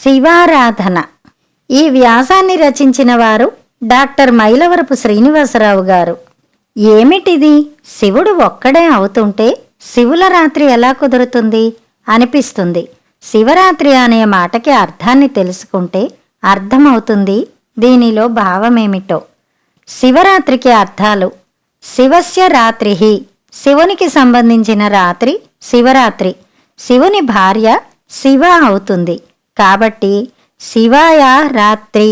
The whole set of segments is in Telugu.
శివారాధన. ఈ వ్యాసాన్ని రచించిన వారు డాక్టర్ మైలవరపు శ్రీనివాసరావు గారు. ఏమిటిది, శివుడు ఒక్కడే అవుతుంటే శివుల రాత్రి ఎలా కుదురుతుంది అనిపిస్తుంది. శివరాత్రి అనే మాటకి అర్థాన్ని తెలుసుకుంటే అర్థమవుతుంది దీనిలో భావమేమిటో. శివరాత్రికి అర్థాలు: శివస్య రాత్రిహి, శివునికి సంబంధించిన రాత్రి శివరాత్రి. శివుని భార్య శివ అవుతుంది కాబట్టి శివాయ రాత్రి.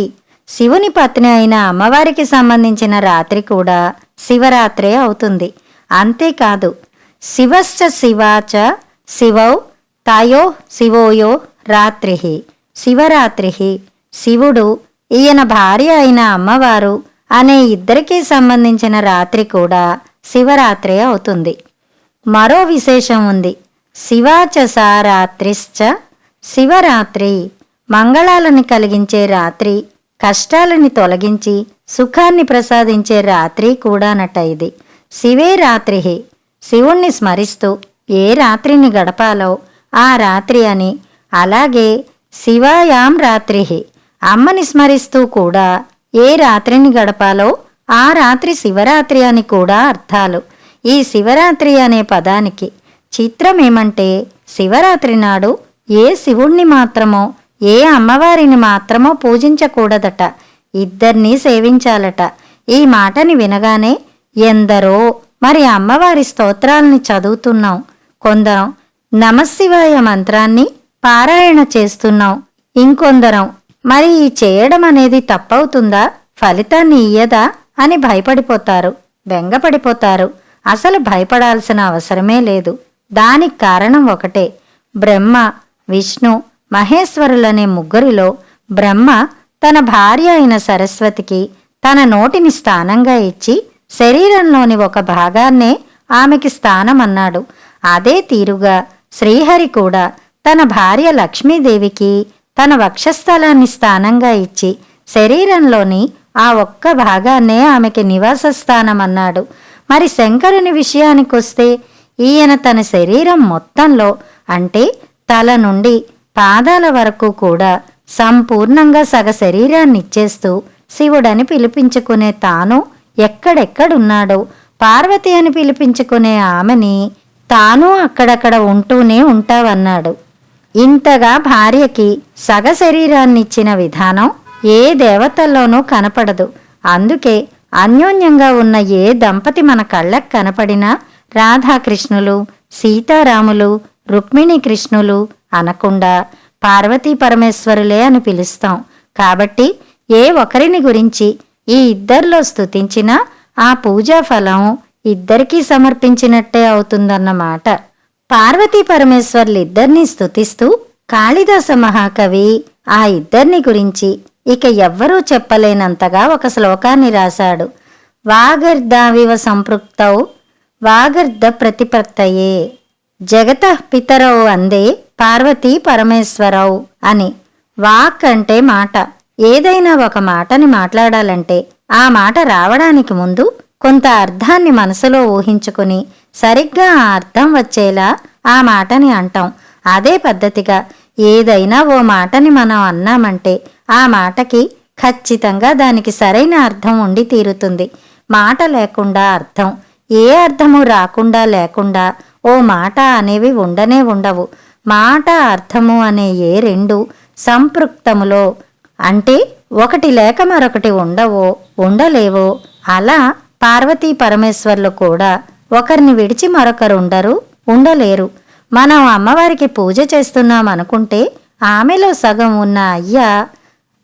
శివుని పత్ని అయిన అమ్మవారికి సంబంధించిన రాత్రి కూడా శివరాత్రే అవుతుంది. అంతేకాదు, శివశ్చ శివాచ శివౌ తయో శివోయో రాత్రిహి, శివరాత్రిహి. శివుడు, ఈయన భార్య అయిన అమ్మవారు అనే ఇద్దరికీ సంబంధించిన రాత్రి కూడా శివరాత్రే అవుతుంది. మరో విశేషం ఉంది: శివాచ సా రాత్రిశ్చ శివరాత్రి. మంగళాలను కలిగించే రాత్రి, కష్టాలని తొలగించి సుఖాన్ని ప్రసాదించే రాత్రి కూడానట ఇది. శివే రాత్రిహి. శివుణ్ణి స్మరిస్తూ ఏ రాత్రిని గడపాలో ఆ రాత్రి అని. అలాగే శివాయాం రాత్రిహి, అమ్మని స్మరిస్తూ కూడా ఏ రాత్రిని గడపాలో ఆ రాత్రి శివరాత్రి అని కూడా అర్థాలు. ఈ శివరాత్రి అనే పదానికి చిత్రమేమంటే, శివరాత్రి నాడు ఏ శివుణ్ణి మాత్రమో ఏ అమ్మవారిని మాత్రమో పూజించకూడదట, ఇద్దరినీ సేవించాలట. ఈ మాటని వినగానే ఎందరో మరి అమ్మవారి స్తోత్రాల్ని చదువుతున్నాం, కొందరం నమశివాయ మంత్రాన్ని పారాయణ చేస్తున్నాం, ఇంకొందరం మరి ఈ చేయడం అనేది తప్పవుతుందా, ఫలితాన్ని ఇయ్యదా అని భయపడిపోతారు, బెంగపడిపోతారు. అసలు భయపడాల్సిన అవసరమే లేదు. దానికి కారణం ఒకటే: బ్రహ్మ, విష్ణు, మహేశ్వరులనే ముగ్గురిలో బ్రహ్మ తన భార్య అయిన సరస్వతికి తన నోటిని స్థానంగా ఇచ్చి శరీరంలోని ఒక భాగాన్నే ఆమెకి స్థానమన్నాడు. అదే తీరుగా శ్రీహరి కూడా తన భార్య లక్ష్మీదేవికి తన వక్షస్థలాన్ని స్థానంగా ఇచ్చి శరీరంలోని ఆ ఒక్క భాగాన్నే ఆమెకి నివాస స్థానమన్నాడు. మరి శంకరుని విషయానికొస్తే ఈయన తన శరీరం మొత్తంలో, అంటే తల నుండి పాదాల వరకు కూడా సంపూర్ణంగా సగ శరీరాన్నిచ్చేస్తూ శివుడని పిలిపించుకునే తాను ఎక్కడెక్కడున్నాడో, పార్వతి అని పిలిపించుకునే ఆమెని తాను అక్కడక్కడ ఉంటూనే ఉంటావన్నాడు. ఇంతగా భార్యకి సగ శరీరాన్నిచ్చిన విధానం ఏ దేవతల్లోనూ కనపడదు. అందుకే అన్యోన్యంగా ఉన్న ఏ దంపతి మన కళ్ళకు కనపడినా రాధాకృష్ణులు, సీతారాములు, రుక్మిణీ కృష్ణులు అనకుండా పార్వతీ పరమేశ్వరులే అని పిలుస్తాం. కాబట్టి ఏ ఒకరిని గురించి ఈ ఇద్దరిలో స్తుతించినా ఆ పూజా ఫలం ఇద్దరికీ సమర్పించినట్టే అవుతుందన్నమాట. పార్వతీ పరమేశ్వర్లిద్దరినీ స్తుతిస్తూ కాళిదాస మహాకవి ఆ ఇద్దరిని గురించి ఇక ఎవ్వరూ చెప్పలేనంతగా ఒక శ్లోకాన్ని రాశాడు. వాగర్ధావివ సంపృక్తౌ వాగర్ధ ప్రతిపత్తయే జగతః పితరౌ అందే పార్వతీ పరమేశ్వరౌ అని. వాక్ అంటే మాట. ఏదైనా ఒక మాటని మాట్లాడాలంటే ఆ మాట రావడానికి ముందు కొంత అర్థాన్ని మనసులో ఊహించుకుని సరిగ్గా ఆ అర్థం వచ్చేలా ఆ మాటని అంటాం. అదే పద్ధతిగా ఏదైనా ఓ మాటని మనం అన్నామంటే ఆ మాటకి ఖచ్చితంగా దానికి సరైన అర్థం ఉండి తీరుతుంది. మాట లేకుండా అర్థం, ఏ అర్థము రాకుండా లేకుండా ఓ మాట అనేవి ఉండనే ఉండవు. మాట అర్థము అనే ఏ రెండు సంపృక్తములో, అంటే ఒకటి లేక మరొకటి ఉండవో ఉండలేవో, అలా పార్వతీ పరమేశ్వర్లు కూడా ఒకరిని విడిచి మరొకరు ఉండలేరు. మనం అమ్మవారికి పూజ చేస్తున్నాం అనుకుంటే ఆమెలో సగం ఉన్న అయ్య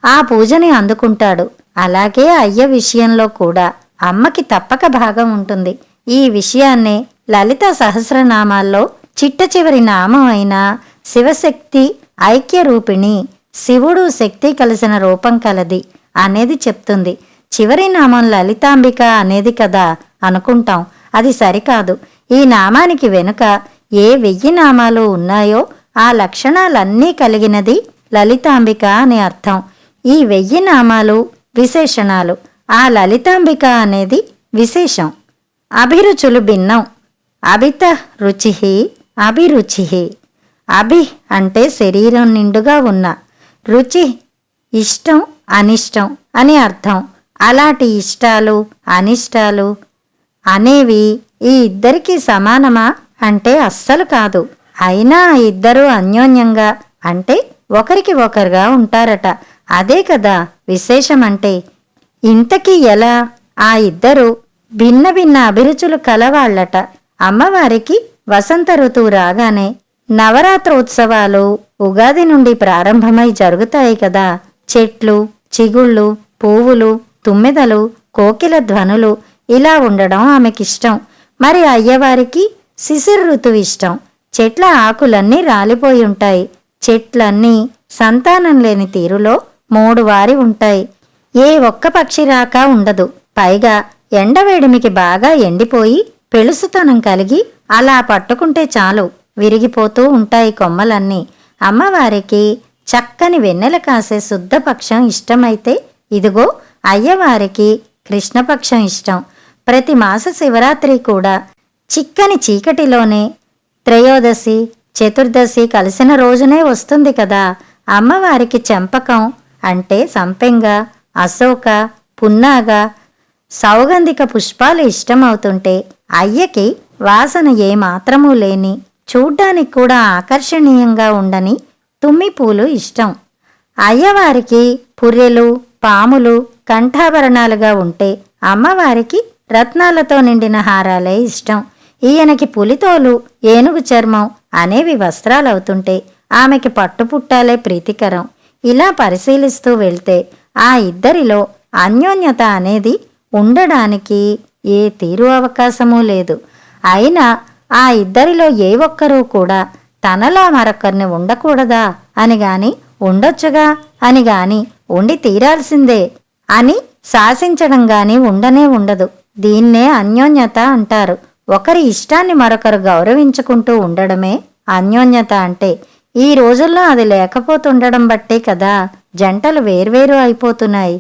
ఆ పూజని అందుకుంటాడు. అలాగే అయ్య విషయంలో కూడా అమ్మకి తప్పక భాగం ఉంటుంది. ఈ విషయాన్నే లలిత సహస్రనామాల్లో చిట్ట చివరి నామం అయిన శివశక్తి ఐక్యరూపిణి, శివుడు శక్తి కలిసిన రూపం కలది అనేది చెప్తుంది. చివరి నామం లలితాంబిక అనేది కదా అనుకుంటాం. అది సరికాదు. ఈ నామానికి వెనుక ఏ 1000 నామాలు ఉన్నాయో ఆ లక్షణాలన్నీ కలిగినది లలితాంబిక అని అర్థం. ఈ 1000 నామాలు విశేషణాలు. ఆ లలితాంబిక అనేది విశేషం. అభిరుచులు భిన్నం. అభిత రుచి, అభిరుచి. అభి అంటే శరీరం నిండుగా ఉన్న, రుచి ఇష్టం అనిష్టం అని అర్థం. అలాంటి ఇష్టాలు అనిష్టాలు అనేవి ఈ ఇద్దరికీ సమానమా అంటే అస్సలు కాదు. అయినా ఆ ఇద్దరూ అన్యోన్యంగా అంటే ఒకరికి ఒకరుగా ఉంటారట. అదే కదా విశేషమంటే. ఇంతకీ ఎలా? ఆ ఇద్దరు భిన్న భిన్న అభిరుచులు కలవాళ్లట. అమ్మవారికి వసంత ఋతువు రాగానే నవరాత్రోత్సవాలు ఉగాది నుండి ప్రారంభమై జరుగుతాయి కదా. చెట్లు, చిగుళ్ళు, పువ్వులు, తుమ్మెదలు, కోకిల ధ్వనులు ఇలా ఉండడం ఆమెకిష్టం. మరి అయ్యవారికి శిశిర ఋతువు ఇష్టం. చెట్ల ఆకులన్నీ రాలిపోయి ఉంటాయి. చెట్లన్నీ సంతానం లేని తీరులో 3 వారి ఉంటాయి. ఏ ఒక్క పక్షి రాక ఉండదు. పైగా ఎండవేడిమికి బాగా ఎండిపోయి పెళుసుతనం కలిగి అలా పట్టుకుంటే చాలు విరిగిపోతూ ఉంటాయి కొమ్మలన్నీ. అమ్మవారికి చక్కని వెన్నెల కాసే శుద్ధపక్షం ఇష్టమైతే ఇదిగో అయ్యవారికి కృష్ణపక్షం ఇష్టం. ప్రతి మాస శివరాత్రి కూడా చిక్కని చీకటిలోనే త్రయోదశి చతుర్దశి కలిసిన రోజునే వస్తుంది కదా. అమ్మవారికి చెంపకం అంటే సంపెంగ, అశోక, పున్నాగ, సౌగంధిక పుష్పాలు ఇష్టమవుతుంటే అయ్యకి వాసన ఏమాత్రమూ లేని చూడ్డానికి కూడా ఆకర్షణీయంగా ఉండని తుమ్మిపూలు ఇష్టం. అయ్యవారికి పుర్రెలు, పాములు కంఠాభరణాలుగా ఉంటే అమ్మవారికి రత్నాలతో నిండిన హారాలే ఇష్టం. ఈయనకి పులితోలు, ఏనుగు చర్మం అనేవి వస్త్రాలవుతుంటే ఆమెకి పట్టుపుట్టాలే ప్రీతికరం. ఇలా పరిశీలిస్తూ వెళ్తే ఆ ఇద్దరిలో అన్యోన్యత అనేది ఉండడానికి ఏ తీరు అవకాశమూ లేదు. అయినా ఆ ఇద్దరిలో ఏ ఒక్కరూ కూడా తనలా మరొకరిని ఉండకూడదా అని గాని, ఉండొచ్చుగా అని గాని, ఉండి తీరాల్సిందే అని శాసించడం గాని ఉండనే ఉండదు. దీన్నే అన్యోన్యత అంటారు. ఒకరి ఇష్టాన్ని మరొకరు గౌరవించుకుంటూ ఉండడమే అన్యోన్యత అంటే. ఈ రోజుల్లో అది లేకపోతుండడం బట్టే కదా జంటలు వేర్వేరు అయిపోతున్నాయి.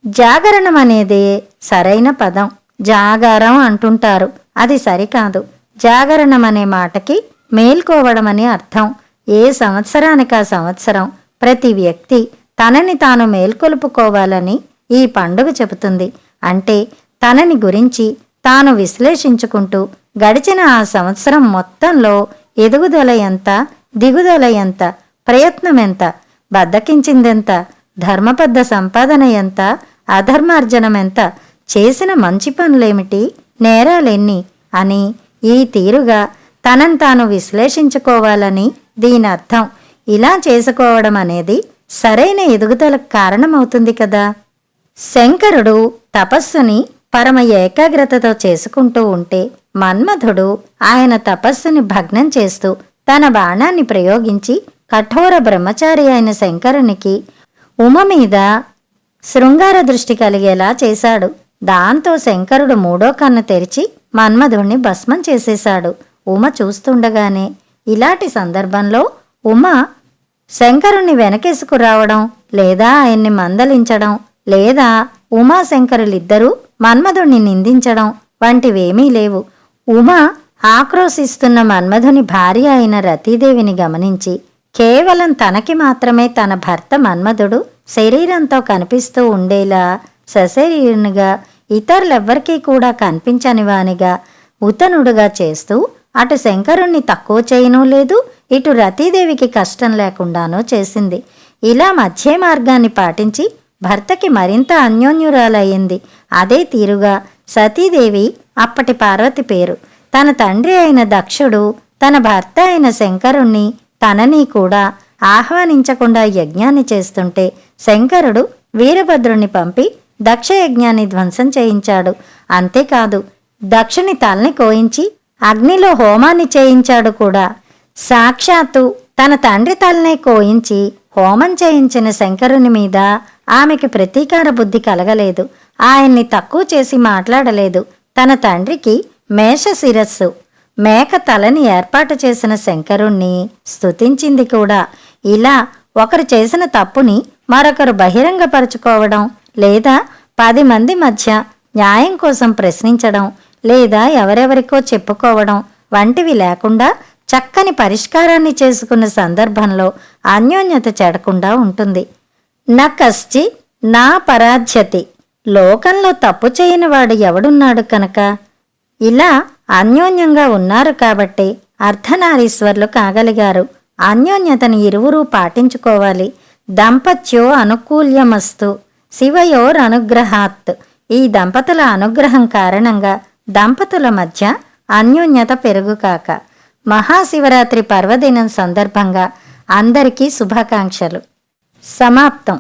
జాగరణం అనేది సరైన పదం. జాగారం అంటుంటారు, అది సరికాదు. జాగరణం అనే మాటకి మేల్కోవడమని అర్థం. ఏ సంవత్సరానికి ఆ సంవత్సరం ప్రతి వ్యక్తి తనని తాను మేల్కొలుపుకోవాలని ఈ పండుగ చెబుతుంది. అంటే తనని గురించి తాను విశ్లేషించుకుంటూ గడిచిన ఆ సంవత్సరం మొత్తంలో ఎదుగుదల ఎంత, దిగుదల ఎంత, ప్రయత్నం ఎంత, బద్దకించిందెంత, ధర్మబద్ధ సంపాదన ఎంత, అధర్మార్జనం ఎంత, చేసిన మంచి పనులేమిటి, నేరాలెన్ని అని ఈ తీరుగా తనను తాను విశ్లేషించుకోవాలని దీని అర్థం. ఇలా చేసుకోవడం అనేది సరైన ఎదుగుదలకు కారణమవుతుంది కదా. శంకరుడు తపస్సుని పరమ ఏకాగ్రతతో చేసుకుంటూ ఉంటే మన్మథుడు ఆయన తపస్సుని భగ్నం చేస్తూ తన బాణాన్ని ప్రయోగించి కఠోర బ్రహ్మచారి అయిన శంకరునికి ఉమ మీద శృంగార దృష్టి కలిగేలా చేశాడు. దాంతో శంకరుడు 3వ కన్ను తెరిచి మన్మధుణ్ణి భస్మం చేసేశాడు. ఉమ చూస్తుండగానే. ఇలాంటి సందర్భంలో ఉమ శంకరుణ్ణి వెనకేసుకురావడం, లేదా ఆయన్ని మందలించడం, లేదా ఉమాశంకరులిద్దరూ మన్మధుణ్ణి నిందించడం వంటివేమీ లేవు. ఉమ ఆక్రోశిస్తున్న మన్మధుని భార్య అయిన రతీదేవిని గమనించి కేవలం తనకి మాత్రమే తన భర్త మన్మధుడు శరీరంతో కనిపిస్తూ ఉండేలా సశరీరునిగా, ఇతరులెవ్వరికీ కూడా కనిపించని వానిగా, ఉతనుడుగా చేస్తూ అటు శంకరుణ్ణి తక్కువ చేయనూ లేదు, ఇటు రతీదేవికి కష్టం లేకుండానూ చేసింది. ఇలా మధ్య మార్గాన్ని పాటించి భర్తకి మరింత అన్యోన్యురాలయ్యింది. అదే తీరుగా సతీదేవి, అప్పటి పార్వతి పేరు, తన తండ్రి అయిన దక్షుడు తన భర్త అయిన శంకరుణ్ణి తనని కూడా ఆహ్వానించకుండా యజ్ఞాన్ని చేస్తుంటే శంకరుడు వీరభద్రుణ్ణి పంపి దక్ష యజ్ఞాన్ని ధ్వంసం చేయించాడు. అంతేకాదు, దక్షుని తలని కోయించి అగ్నిలో హోమాన్ని చేయించాడు కూడా. సాక్షాత్తు తన తండ్రి తలనే కోయించి హోమం చేయించిన శంకరుని మీద ఆమెకి ప్రతీకార బుద్ధి కలగలేదు. ఆయన్ని తక్కువ చేసి మాట్లాడలేదు. తన తండ్రికి మేష శిరస్సు, మేక తలని ఏర్పాటు చేసిన శంకరుణ్ణి స్తుతించింది కూడా. ఇలా ఒకరు చేసిన తప్పుని మరొకరు బహిరంగపరుచుకోవడం, లేదా 10 మంది మధ్య న్యాయం కోసం ప్రశ్నించడం, లేదా ఎవరెవరికో చెప్పుకోవడం వంటివి లేకుండా చక్కని పరిష్కారాన్ని చేసుకున్న సందర్భంలో అన్యోన్యత చెడకుండా ఉంటుంది. న కశ్చి నా పరాధ్యతి, లోకంలో తప్పు చేయని వాడు ఎవడున్నాడు కనుక. ఇలా అన్యోన్యంగా ఉన్నారు కాబట్టి అర్ధనారీశ్వర్లు కాగలిగారు. అన్యోన్యతను ఇరువురూ పాటించుకోవాలి. దంపత్యో అనుకూల్యమస్తు శివయోరనుగ్రహాత్. ఈ దంపతుల అనుగ్రహం కారణంగా దంపతుల మధ్య అన్యోన్యత పెరుగుకాక. మహాశివరాత్రి పర్వదినం సందర్భంగా అందరికీ శుభాకాంక్షలు. సమాప్తం.